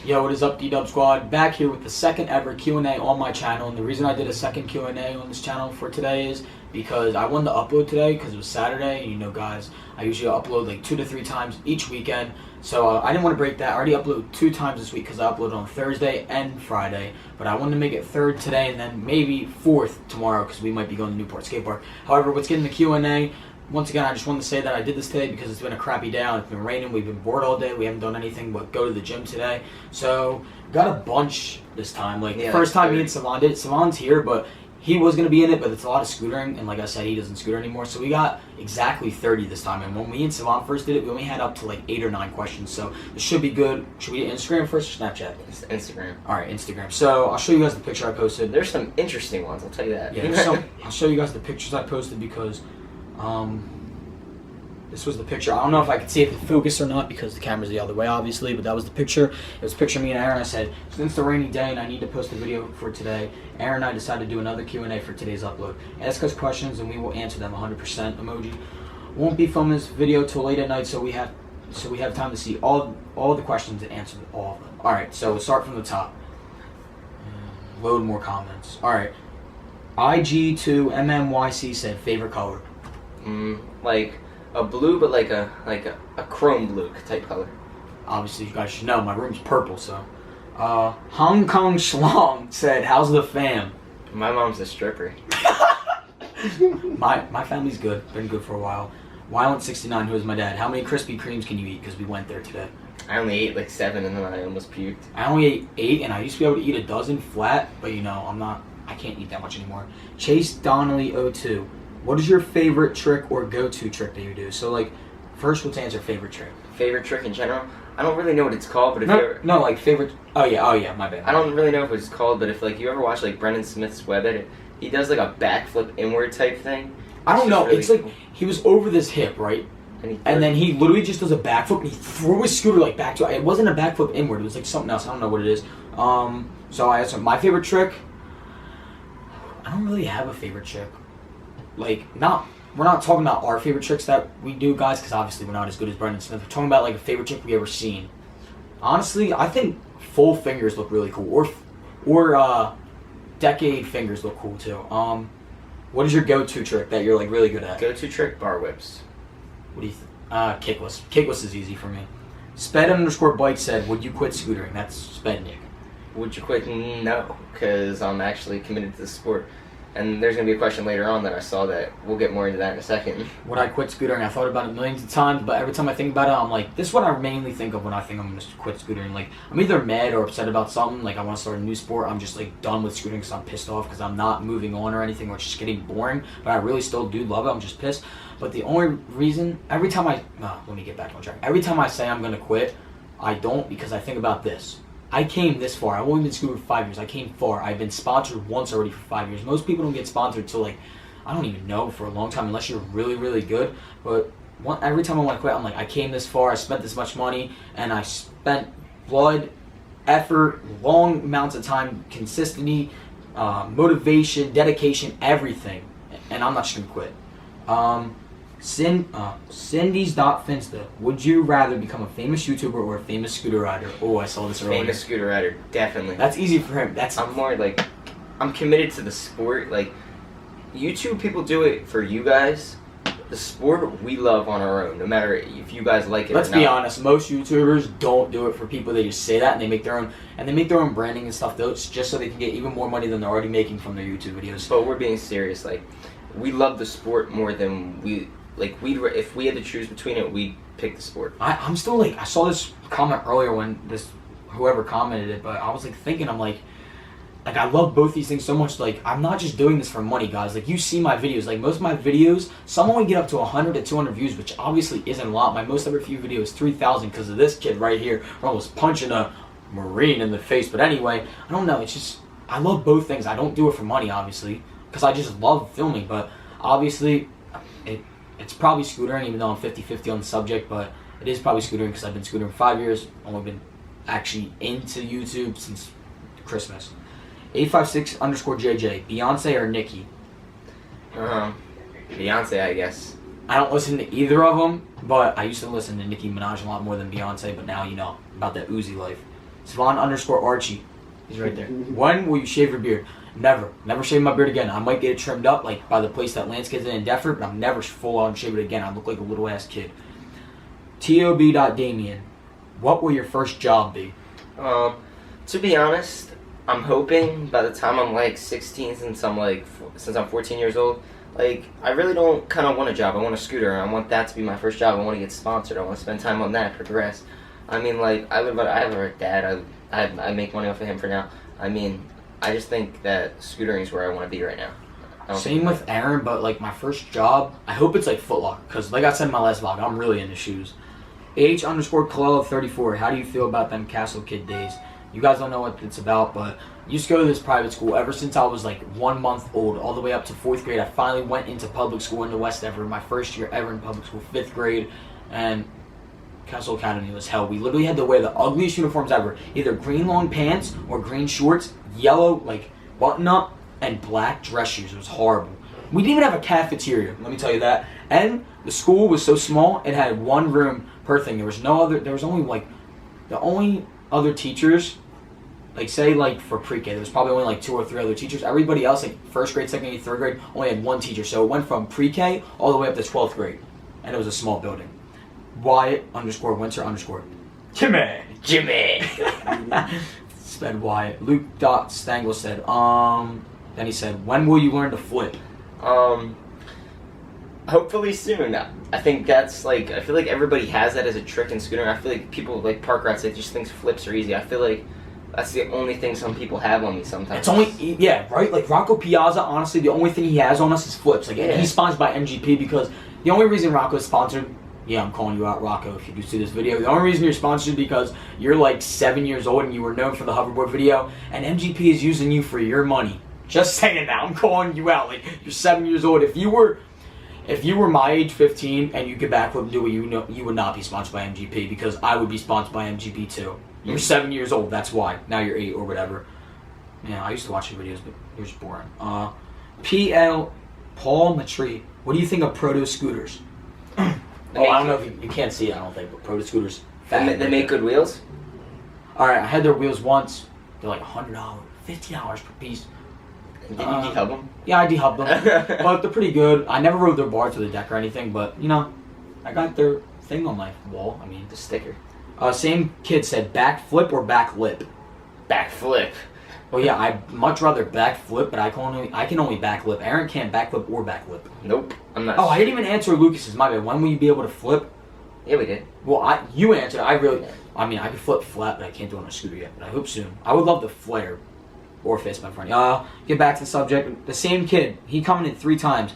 Yo, what is up, D-Dub Squad? Back here with the second ever Q&A on my channel. And the reason I did a second Q&A on this channel for today is because I wanted to upload today because it was Saturday. And you know, guys, I usually upload like 2 to 3 times each weekend. So I didn't want to break that. I already uploaded 2 times this week because I uploaded on Thursday and Friday. But I wanted to make it 3rd today and then maybe 4th tomorrow because we might be going to Newport Skate Park. However, let's get in the Q&A. Once again, I just wanted to say that I did this today because it's been a crappy day out. It's been raining. We've been bored all day. We haven't done anything but go to the gym today. So, got a bunch this time. The first time me and Savon did it. Savon's here, but he was going to be in it, but it's a lot of scootering. And like I said, he doesn't scooter anymore. So, we got exactly 30 this time. And when me and Savon first did it, we only had up to like 8 or 9 questions. So, this should be good. Should we do Instagram first or Snapchat? It's Instagram. All right, Instagram. So, I'll show you guys the picture I posted. There's some interesting ones, I'll tell you that. Yeah, I'll show you guys the pictures I posted because... this was the picture. I don't know if I could see if it focused or not because the camera's the other way, obviously, but that was the picture. It was a picture of me and Aaron. I said, since the rainy day and I need to post a video for today, Aaron and I decided to do another Q&A for today's upload. Ask us questions and we will answer them 100% emoji. Won't be filming this video till late at night, so we have time to see all the questions and answer all of them. All right, so we'll start from the top. Load more comments. All right. IG2MMYC said favorite color. Like a blue, but like a chrome blue type color. Obviously, you guys should know my room's purple. So, Hong Kong Schlong said, "How's the fam?" My mom's a stripper. my family's good. Been good for a while. Wyland69, who is my dad. How many Krispy Kremes can you eat? Because we went there today. I only ate like 7 and then I almost puked. I only ate 8, and I used to be able to eat a dozen flat, but you know, I can't eat that much anymore. Chase Donnelly 02. What is your favorite trick or go-to trick that you do? So, like, first, let's answer favorite trick. Favorite trick in general? I don't really know what it's called, but if like favorite. Oh yeah, my bad. I don't really know if it's called, but if like you ever watch like Brendan Smith's web edit, he does like a backflip inward type thing. I don't know. Really it's cool. Like he was over this hip, right? And then he literally just does a backflip and he threw his scooter like back to it. It wasn't a backflip inward. It was like something else. I don't know what it is. So I answered my favorite trick. I don't really have a favorite trick. Like, we're not talking about our favorite tricks that we do, guys, because obviously we're not as good as Brendan Smith. We're talking about like a favorite trick we ever seen. Honestly, I think full fingers look really cool, or decade fingers look cool too. What is your go-to trick that you're like really good at? Go-to trick, bar whips. What do you think? Kickless. Kickless is easy for me. Sped_bike said, "Would you quit scootering?" That's Spednick. Would you quit? No, because I'm actually committed to the sport. And there's going to be a question later on that I saw that we'll get more into that in a second. Would I quit scootering? I thought about it millions of times, but every time I think about it, I'm like, this is what I mainly think of when I think I'm going to quit scootering. Like, I'm either mad or upset about something. Like, I want to start a new sport. I'm just, like, done with scootering because I'm pissed off because I'm not moving on or anything, or it's just getting boring. But I really still do love it. I'm just pissed. But the only reason, let me get back on track. Every time I say I'm going to quit, I don't, because I think about this. I came this far. I've only been scooting for 5 years. I came far. I've been sponsored once already for 5 years. Most people don't get sponsored till like, I don't even know, for a long time, unless you're really, really good. But every time I want to quit, I'm like, I came this far. I spent this much money, and I spent blood, effort, long amounts of time, consistency, motivation, dedication, everything. And I'm not just going to quit. Cindy's.finsta. Would you rather become a famous YouTuber or a famous scooter rider? Oh, I saw this earlier. Famous scooter rider, definitely. That's easy for him. I'm more like, I'm committed to the sport. Like, YouTube people do it for you guys. The sport we love on our own, no matter if you guys like it or not. Let's be honest, most YouTubers don't do it for people. They just say that and they make their own branding and stuff, though, just so they can get even more money than they're already making from their YouTube videos. But we're being serious. Like, we love the sport more than if we had to choose between it, we'd pick the sport. I'm still like, I saw this comment earlier when whoever commented it, but I was like thinking, I'm like I love both these things so much. Like, I'm not just doing this for money, guys. Like, you see my videos. Like, most of my videos, some only get up to 100 to 200 views, which obviously isn't a lot. My most ever few videos, 3,000, because of this kid right here, almost punching a Marine in the face. But anyway, I don't know. It's just, I love both things. I don't do it for money, obviously, because I just love filming. But obviously, it's probably scootering, even though I'm 50-50 on the subject, but it is probably scootering because I've been scootering for 5 years. Only been actually into YouTube since Christmas. 856_JJ, Beyonce or Nicki? Beyonce, I guess. I don't listen to either of them, but I used to listen to Nicki Minaj a lot more than Beyonce, but now, you know, about that Uzi life. Savon underscore Archie. He's right there. When will you shave your beard? Never. Never shave my beard again. I might get it trimmed up, like by the place that Lance gets it in Deptford, but I'm never full on shave it again. I look like a little ass kid. Tob.Damien. What will your first job be? To be honest, I'm hoping by the time I'm like 16, since I'm 14 years old, like I really don't kind of want a job. I want a scooter. I want that to be my first job. I want to get sponsored. I want to spend time on that, progress. I mean, like I have a dad. I make money off of him for now. I mean, I just think that scootering is where I want to be right now. Same with Aaron, but like my first job, I hope it's like Foot Locker, because like I said in my last vlog, I'm really into shoes. H_Kalel34, how do you feel about them Castle Kid days? You guys don't know what it's about, but I used to go to this private school ever since I was like 1 month old, all the way up to 4th grade. I finally went into public school in the West ever, my first year ever in public school, 5th grade, and Castle Academy was hell. We literally had to wear the ugliest uniforms ever, either green long pants or green shorts, yellow like button up, and black dress shoes. It was horrible. We didn't even have a cafeteria, let me tell you that. And the school was so small, it had one room per thing. There was only like, the only other teachers, like say like for pre-K, there was probably only like 2 or 3 other teachers. Everybody else, like 1st grade, 2nd grade, 3rd grade, only had one teacher. So it went from pre-K all the way up to 12th grade. And it was a small building. Wyatt_Winter_. Jimmy! Said Wyatt. Luke.Stangl said, then he said, when will you learn to flip? Hopefully soon. I think that's like, I feel like everybody has that as a trick in scootering. I feel like people like park rats, they just think flips are easy. I feel like that's the only thing some people have on me sometimes. It's only, yeah, right? Like Rocco Piazza, honestly, the only thing he has on us is flips. Like, yeah. He's sponsored by MGP because the only reason Rocco is sponsored, yeah, I'm calling you out, Rocco, if you do see this video. The only reason you're sponsored is because you're like 7 years old and you were known for the hoverboard video, and MGP is using you for your money. Just saying that, I'm calling you out. Like, you're 7 years old. If you were my age, 15, and you could backflip and do what you know, you would not be sponsored by MGP, because I would be sponsored by MGP too. You're 7 years old, that's why. Now you're 8 or whatever. Yeah, I used to watch your videos, but you're just boring. PL Paul Matri, what do you think of proto scooters? I don't know if you can't see it, I don't think, but proto scooters. They make good wheels? Alright, I had their wheels once. They're like $100, $50 per piece. Did you dehub them? Yeah, I dehubbed them. But they're pretty good. I never rode their bar to the deck or anything, but, you know, I got their thing on my wall. I mean, the sticker. Same kid said back flip or back lip. Back flip. Well, yeah, I'd much rather back flip, but I can only back lip. Aaron can't back flip or back lip. Nope, I'm not. Oh, I didn't even answer Lucas's. My bad. When will you be able to flip? Yeah, we did. Well, you answered. I could flip flat, but I can't do it on a scooter yet. But I hope soon. I would love to flare or fist my friend. Get back to the subject. The same kid, he commented 3 times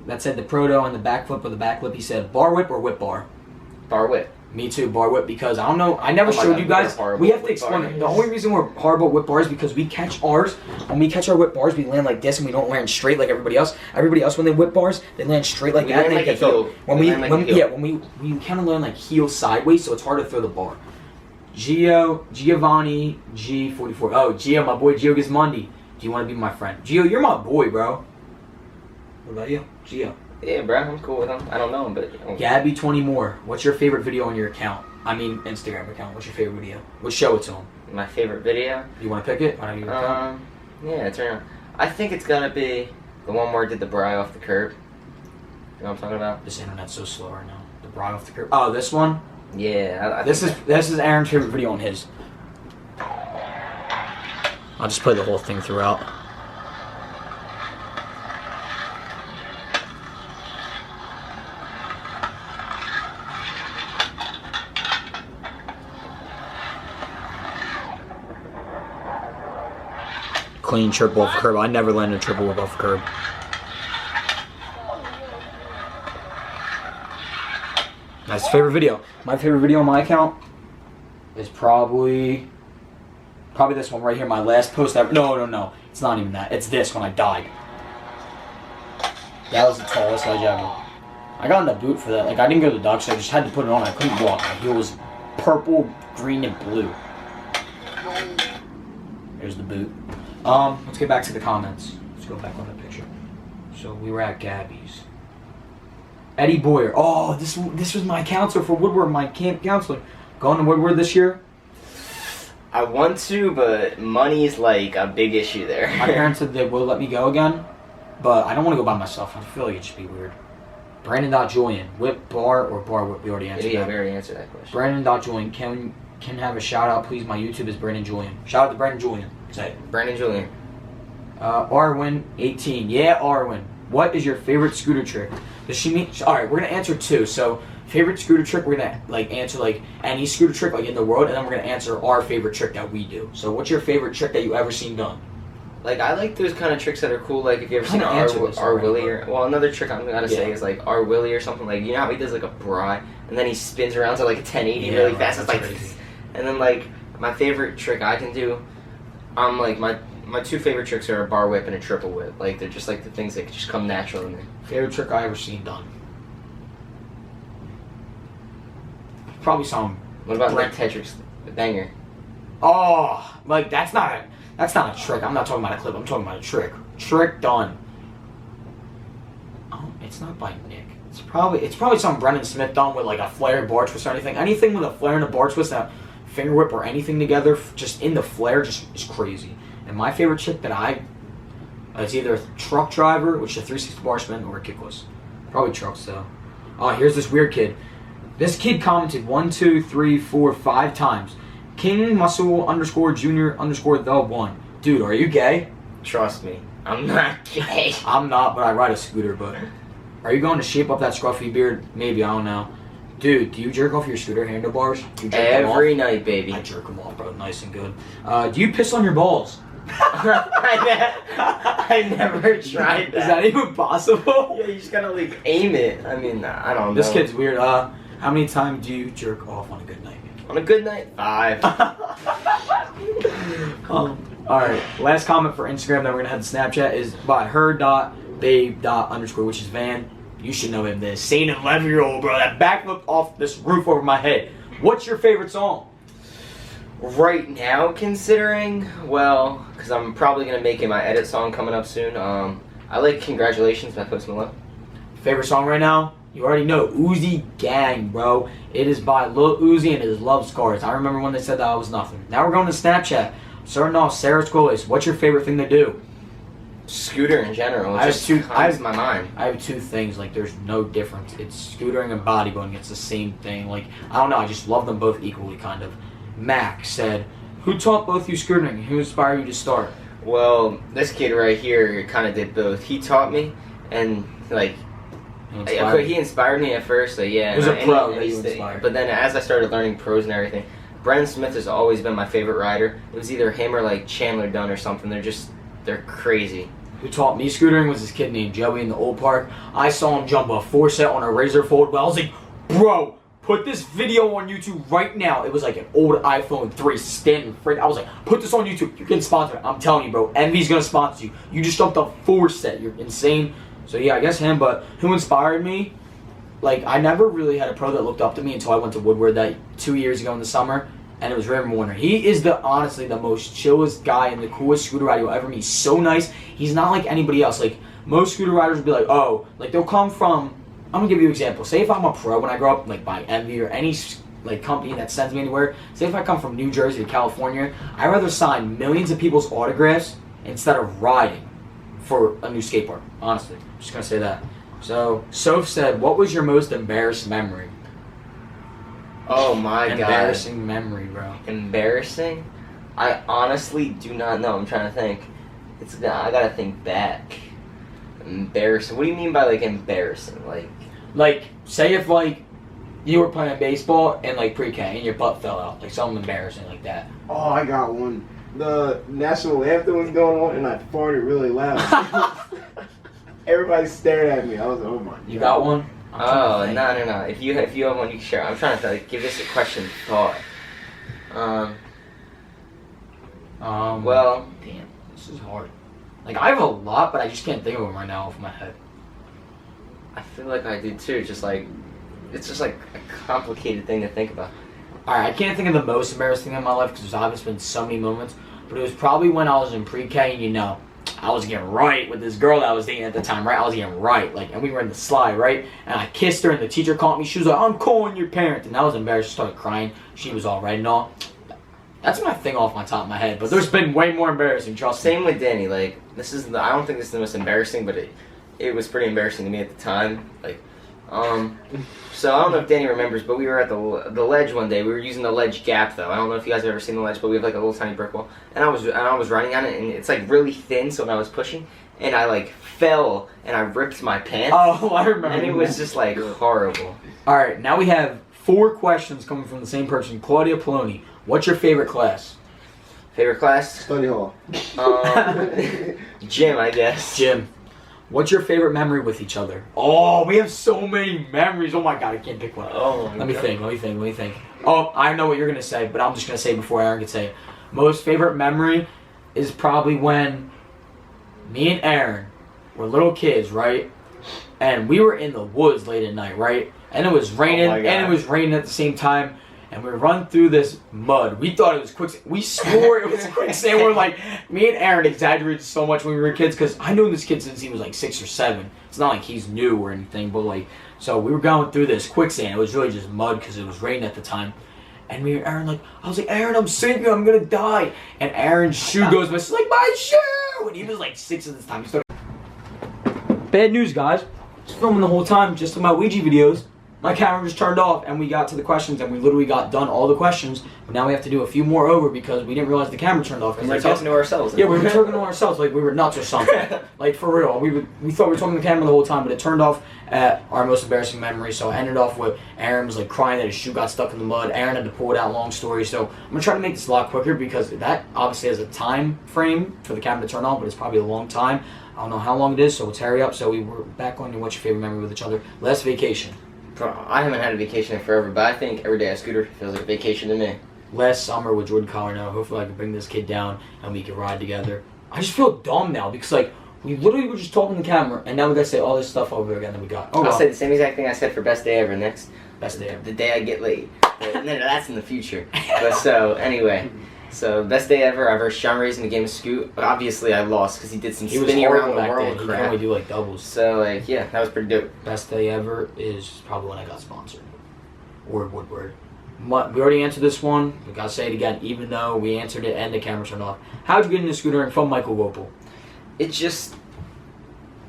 that said the proto and the backflip or the backlip. He said bar whip or whip bar. Bar whip. Me too, bar whip, because I don't know, I never showed you guys. We have to explain it. The only reason we're horrible at whip bars is because we catch ours. When we catch our whip bars, we land like this and we don't land straight like everybody else. Everybody else, when they whip bars, they land straight like that. And they get heel. When we kind of land like heel sideways, so it's hard to throw the bar. Giovanni G44. Oh, Gio, my boy Gio Gismondi. Do you want to be my friend? Gio, you're my boy, bro. What about you? Gio. Yeah, bro, I'm cool with him. I don't know him, but... Gabby 20 more. What's your favorite video on your account? I mean, Instagram account. What's your favorite video? Let's show it to him. My favorite video? You want to pick it? Yeah, turn on. I think it's gotta be the one where I did the bri off the curb. You know what I'm talking about? This internet's so slow right now. The bri off the curb. Oh, this one? Yeah. This is Aaron's favorite video on his. I'll just play the whole thing throughout. Clean triple off the curb. I never landed a triple whip off the curb. That's favorite video. My favorite video on my account is probably this one right here. My last post ever. No. It's not even that. It's this when I died. That was the tallest ledge ever. I got in the boot for that. Like, I didn't go to the dock, so I just had to put it on. I couldn't walk. My heel was purple, green, and blue. Here's the boot. Let's get back to the comments. Let's go back on the picture. So we were at Gabby's. Eddie Boyer. Oh, this was my counselor for Woodward, my camp counselor. Going to Woodward this year? I want to, but money's like a big issue there. My parents said they will let me go again, but I don't want to go by myself. I feel like it'd just be weird. Brandon.Julian, whip bar or bar whip? We already answered Yeah, that. we already answered that question. Brandon.Julian, can have a shout out, please? My YouTube is Brandon Julian. Shout out to Brandon Julian. Say it. Brandon Julian. Arwin18. Yeah, Arwin. What is your favorite scooter trick? Does she mean? All right, we're gonna answer two. So, favorite scooter trick, we're gonna like answer like any scooter trick like in the world, and then we're gonna answer our favorite trick that we do. So, what's your favorite trick that you ever seen done? Like, I like those kind of tricks that are cool. Like, if you ever seen Kinda R answered this already, Willie or another trick I'm gonna say Yeah. is like R Willie or something. Like, you know how he does like a bri and then he spins around to like a 1080 Yeah, really right, fast. It's that's like, crazy. and then like my favorite trick I can do, like my two favorite tricks are a bar whip and a triple whip. Like, they're just like the things that just come natural to me. Favorite trick I ever seen done? Probably some. What about like Tetris banger? Oh, like that's not a trick. I'm not talking about a clip. I'm talking about a trick. Trick done. Oh, it's not by Nick. It's probably some Brendan Smith done with like a flare bar twist or anything. Anything with a flare and a bar twist, a finger whip or anything together, just in the flare, just is crazy. And my favorite trick that it's either a truck driver, which is a 360 bar spin, or a kickless. Probably trucks though. Oh, here's this weird kid. This kid commented 1, 2, 3, 4, 5 times. King Muscle _ Junior _ the one. Dude, are you gay? Trust me, I'm not gay. I'm not, but I ride a scooter. But are you going to shape up that scruffy beard? Maybe, I don't know. Dude, do you jerk off your scooter handlebars? Do you jerk them off? Every night, baby. I jerk them off, bro. Nice and good. Do you piss on your balls? I never tried that. Is that even possible? Yeah, you just gotta like aim it. I mean, I don't know. This kid's weird. How many times do you jerk off on a good night? On a good night, 5. Alright, last comment for Instagram, then we're gonna head to Snapchat is by her.babe._, which is Van. You should know him, this sane 11-year-old, bro, that backflipped off this roof over my head. What's your favorite song? Right now, considering, well, because I'm probably gonna make it my edit song coming up soon. I like "Congratulations" by Post Malone. Favorite song right now? You already know, Uzi Gang, bro. It is by Lil Uzi and it is Love Scars. I remember when they said that I was nothing. Now we're going to Snapchat. Starting off, Sarah Scolas. What's your favorite thing to do? Scooter in general. I Just have comes to my mind. I have two things. Like, there's no difference. It's scootering and bodybuilding. It's the same thing. Like, I don't know. I just love them both equally, kind of. Mac said, who taught both you scootering? Who inspired you to start? Well, this kid right here kind of did both. He taught me, and like he inspired me at first. Like, yeah, He was a and pro he- that you and inspired. But then as I started learning pros and everything, Brendan Smith has always been my favorite rider. It was either him or like Chandler Dunn or something. They're crazy. Who taught me scootering was this kid named Joey in the old park. I saw him jump a 4-set on a razor fold. Well, I was like, bro, put this video on YouTube right now. It was like an old iPhone 3 standing right. I was like, put this on YouTube. You can sponsor it. I'm telling you, bro. Envy's gonna sponsor you. You just jumped a 4-set. You're insane. So yeah, I guess him. But who inspired me? Like, I never really had a pro that looked up to me until I went to Woodward that 2 years ago in the summer, and it was River Warner. He is honestly the most chillest guy and the coolest scooter rider you'll ever meet. So nice. He's not like anybody else. Like, most scooter riders will be like, oh, like they'll come from. I'm gonna give you an example. Say if I'm a pro when I grow up, like by Envy or any like company that sends me anywhere. Say if I come from New Jersey to California, I'd rather sign millions of people's autographs instead of riding for a new skateboard. Honestly, just gonna say that. So Soph said, "What was your most embarrassing memory?" Oh my god. Embarrassing memory, bro. Embarrassing? I honestly do not know. I'm trying to think. I gotta think back. Embarrassing. What do you mean by like embarrassing? Like, say if like you were playing baseball in like pre-K and your butt fell out, like something embarrassing like that. Oh, I got one. The national anthem was going on, and I farted really loud. Everybody stared at me. I was like, oh my god. You got one? Oh, no. If you have one, you can share. I'm trying to like, give this a question thought. Well, damn, this is hard. Like, I have a lot, but I just can't think of them right now off my head. I feel like I do too. Just like, it's just like a complicated thing to think about. Alright, I can't think of the most embarrassing thing in my life because there's obviously been so many moments, but it was probably when I was in pre-K and, you know, I was getting right with this girl that I was dating at the time, right? I was getting right, like, and we were in the slide, right? And I kissed her and the teacher called me. She was like, I'm calling your parents. And I was embarrassed. She started crying. She was all right and all. That's my thing off my top of my head. But there's been way more embarrassing. Trust me. Same with Danny. Like I don't think this is the most embarrassing, but it was pretty embarrassing to me at the time. Like, so I don't know if Danny remembers, but we were at the ledge one day. We were using the ledge gap though. I don't know if you guys have ever seen the ledge, but we have like a little tiny brick wall, and I was running on it, and it's like really thin. So when I was pushing, and I like fell, and I ripped my pants. Oh, I remember. And it was just like horrible. All right, now we have 4 questions coming from the same person, Claudia Poloni. What's your favorite class? Favorite class? Study hall. Gym, I guess. Gym. What's your favorite memory with each other? Oh, we have so many memories. Oh my god, I can't pick one. Oh my Let me God. think. Oh, I know what you're gonna say, but I'm just gonna say it before Aaron can say it. Most favorite memory is probably when me and Aaron were little kids, right? And we were in the woods late at night, right? And it was raining, my God. and it was raining at the same time. And we were running through this mud. We thought it was quicksand. We swore it was quicksand. We're like, me and Aaron exaggerated so much when we were kids because I knew this kid since he was like 6 or 7. It's not like he's new or anything, but like, so we were going through this quicksand. It was really just mud because it was raining at the time. And me and Aaron, I was like, Aaron, I'm sinking. I'm gonna die. And Aaron's shoe goes missing. Like, my shoe! And he was like 6 at this time. He started. Bad news, guys. Just filming the whole time, just my Ouija videos. My camera just turned off, and we got to the questions, and we literally got done all the questions. But now we have to do a few more over because we didn't realize the camera turned off. We were talking to ourselves. Yeah, we were talking to ourselves like we were nuts or something. Like, for real. We thought we were talking to the camera the whole time, but it turned off at our most embarrassing memory. So I ended off with Aaron was like crying that his shoe got stuck in the mud. Aaron had to pull it out, long story. So I'm going to try to make this a lot quicker because that obviously has a time frame for the camera to turn on, but it's probably a long time. I don't know how long it is, so let's hurry up. So we were back on to what's your favorite memory with each other. Last vacation. I haven't had a vacation in forever, but I think every day at Scooter feels like a vacation to me. Last summer with Jordan Colorado. Hopefully I can bring this kid down and we can ride together. I just feel dumb now because like we literally were just talking to the camera and now we gotta say all this stuff over again that we got. Oh, I'll say the same exact thing I said for best day ever next. Best day ever. The day I get late. No, that's in the future. But so anyway, so best day ever. I versed Sean Ray's in the game of Scoot. But obviously I lost because he did some He was spinning around horrible the back world then. He could crap. only do like doubles. So like yeah, that was pretty dope. Best day ever is probably when I got sponsored. Woodward. We already answered this one. We gotta say it again, even though we answered it and the camera turned off. How'd you get into scootering from Michael Wopel? It's just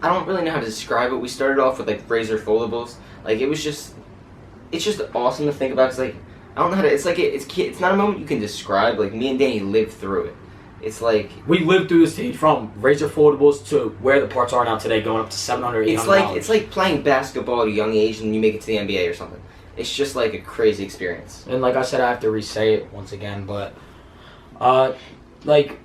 I don't really know how to describe it. We started off with like razor foldables. Like it's just awesome to think about. Cause like I don't know how to. It's like it's not a moment you can describe. Like me and Danny lived through it. It's like We lived through this stage from razor foldables to where the parts are now today, going up to $700, $800. it's like playing basketball at a young age and you make it to the NBA or something. It's just like a crazy experience. And like I said, I have to re-say it once again, but like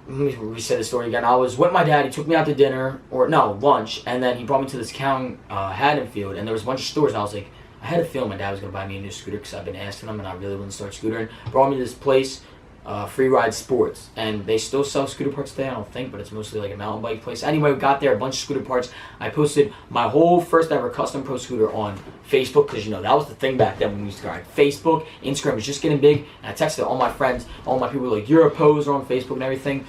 let me re-say the story again. I was with my dad. He took me out to dinner lunch, and then he brought me to this town, Haddonfield, and there was a bunch of stores. And I was like, I had a feeling my dad was gonna buy me a new scooter because I've been asking him, and I really want to start scootering. Brought me to this place. Free Ride Sports, and they still sell scooter parts today, I don't think, but it's mostly like a mountain bike place. Anyway, we got there, a bunch of scooter parts. I posted my whole first ever custom pro scooter on Facebook because that was the thing back then when we used to ride. Facebook, Instagram was just getting big, and I texted all my friends, all my people were like, you're a poser on Facebook and everything.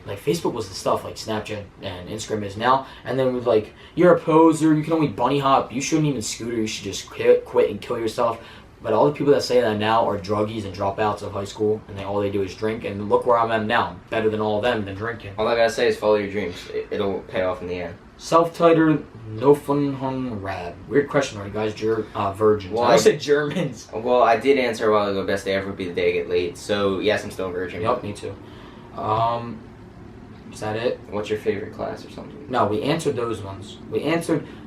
Like, Facebook was the stuff like Snapchat and Instagram is now, and then we're like, you're a poser, you can only bunny hop, you shouldn't even scooter, you should just quit and kill yourself. But all the people that say that now are druggies and dropouts of high school, and all they do is drink. And look where I'm at now. Better than all of them than drinking. All I gotta say is follow your dreams. It'll pay off in the end. Self-titled, no fun hun rad. Weird question, are you guys virgins? Well, I said Germans. Well, I did answer a while ago. Best day ever would be the day I get laid. So yes, I'm still a virgin. Yup, me too. Is that it? What's your favorite class or something? No, we answered those ones.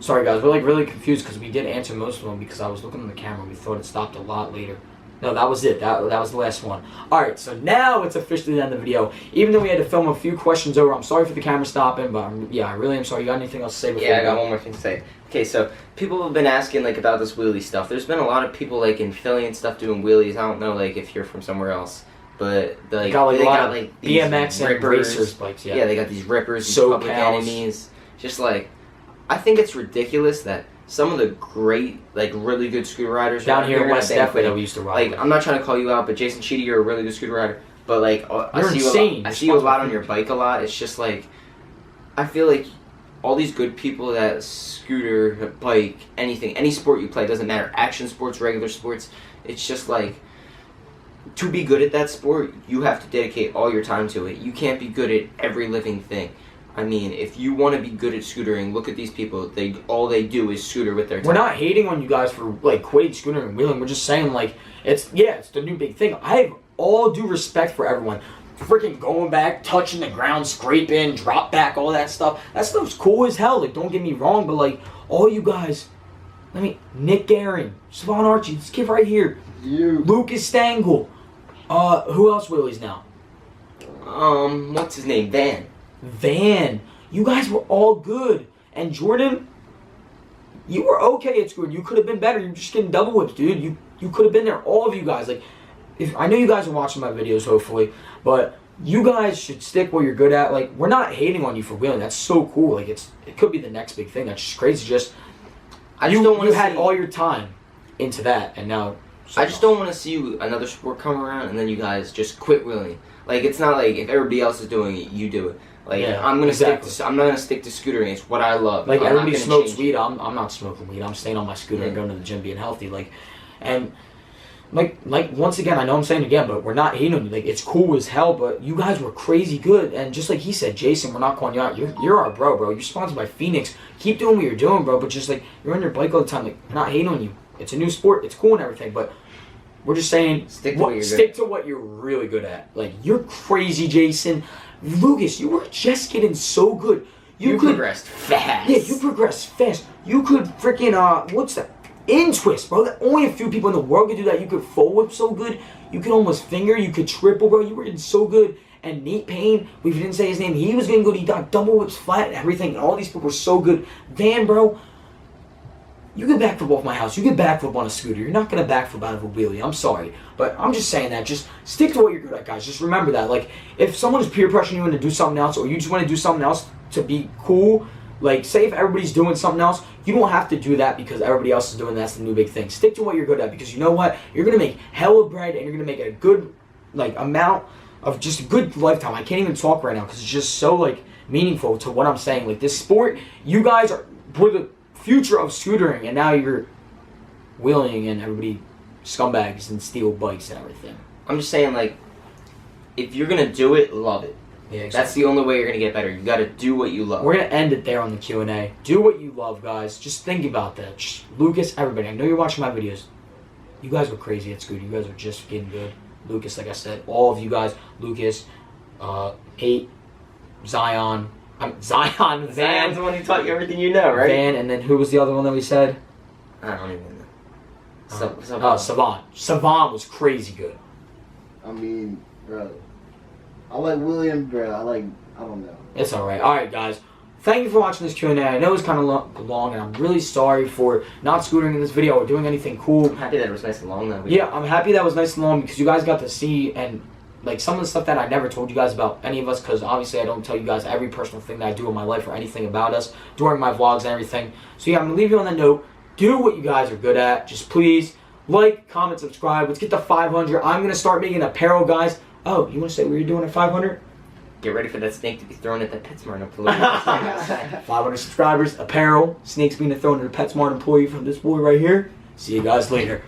Sorry guys, we're like really confused because we did answer most of them because I was looking on the camera. We thought it stopped a lot later. No, that was it. That was the last one. Alright, so now it's officially the end of the video. Even though we had to film a few questions over, I'm sorry for the camera stopping, but I really am sorry. You got anything else to say before I got one more thing to say. Okay, so people have been asking like about this wheelie stuff. There's been a lot of people like in Philly and stuff doing wheelies. I don't know like if you're from somewhere else. But they got like these BMX and racers bikes, yeah, they got these rippers, these So public enemies. Just like, I think it's ridiculous that some of the great, like really good scooter riders down here in West Definitely that like, we used to ride. Like, I'm not trying to call you out, but Jason Cheedy, you're a really good scooter rider. But like, I see you a lot on your bike a lot. It's just like, I feel like all these good people that scooter, bike, anything, any sport you play, doesn't matter. Action sports, regular sports. It's just like, to be good at that sport, you have to dedicate all your time to it. You can't be good at every living thing. I mean, if you want to be good at scootering, look at these people. All they do is scooter with their time. We're not hating on you guys for like quitting scootering and wheeling. We're just saying like it's the new big thing. I have all due respect for everyone. Freaking going back, touching the ground, scraping, drop back, all that stuff. That stuff's cool as hell. Like, don't get me wrong, but like all you guys, Nick Garing, Savon Archie, this kid right here, Lucas Stengel, who else wheelies now? What's his name? Van. You guys were all good. And Jordan, you were okay at school. You could have been better. You're just getting double whipped, dude. You could have been there. All of you guys. Like, if I know you guys are watching my videos, hopefully, but you guys should stick what you're good at. Like, we're not hating on you for wheeling. That's so cool. Like, it could be the next big thing. That's just crazy. You had all your time into that, and now. I just don't want to see another sport come around and then you guys just quit wheeling. Like, it's not like if everybody else is doing it, you do it. Like, yeah, I'm not gonna stick to scootering. It's what I love. Like, everybody smokes weed. I'm not smoking weed. I'm staying on my scooter and going to the gym, being healthy. Like, and like once again, I know I'm saying it again, but we're not hating on you. Like, it's cool as hell, but you guys were crazy good. And just like he said, Jason, we're not calling you out. You're our bro. You're sponsored by Phoenix. Keep doing what you're doing, bro. But just like you're on your bike all the time. Like, we're not hating on you. It's a new sport. It's cool and everything, but we're just saying stick to what you're really good at. Like, you're crazy, Jason. Lucas, you were just getting so good. You progressed fast. Yeah, you progressed fast. You could freaking what's that? In twist, bro. Only a few people in the world could do that. You could full whip so good. You could almost finger. You could triple, bro. You were getting so good. And Nate Payne, we didn't say his name. He was getting good. He got double whips flat and everything. And all these people were so good. Van, bro. You can backflip off my house. You can backflip on a scooter. You're not going to backflip out of a wheelie. I'm sorry. But I'm just saying that. Just stick to what you're good at, guys. Just remember that. Like, if someone is peer pressuring you into do something else, or you just want to do something else to be cool, like, say if everybody's doing something else, you don't have to do that because everybody else is doing that's the new big thing. Stick to what you're good at, because you know what? You're going to make hella bread, and you're going to make a good, like, amount of just a good lifetime. I can't even talk right now because it's just so, like, meaningful to what I'm saying. Like, this sport, you guys were the future of scootering, and now you're wheeling and everybody scumbags and steal bikes and everything. I'm just saying, like, if you're gonna do it, love it. Yeah, exactly. That's the only way you're gonna get better. You gotta do what you love. We're gonna end it there on the Q&A. Do what you love, guys. Just think about that. Just, Lucas, everybody, I know you're watching my videos. You guys were crazy at scooter. You guys are just getting good. Lucas, like I said, all of you guys, Lucas, Pate, Zion, Van. Zion's the one who taught you everything you know, right? Van, and then who was the other one that we said? I don't even know. Savon. Savon was crazy good. I mean, bro, I like William, bro. I don't know. It's alright. Alright, guys. Thank you for watching this Q&A. I know it was kind of long, and I'm really sorry for not scootering in this video or doing anything cool. I'm happy that it was nice and long, though. Yeah, I'm happy that it was nice and long because you guys got to see and like some of the stuff that I never told you guys about any of us, because obviously I don't tell you guys every personal thing that I do in my life or anything about us during my vlogs and everything. So yeah, I'm going to leave you on that note. Do what you guys are good at. Just please like, comment, subscribe. Let's get to 500. I'm going to start making apparel, guys. Oh, you want to say what you're doing at 500? Get ready for that snake to be thrown at that PetSmart employee. 500 subscribers, apparel, snakes being thrown at a PetSmart employee from this boy right here. See you guys later.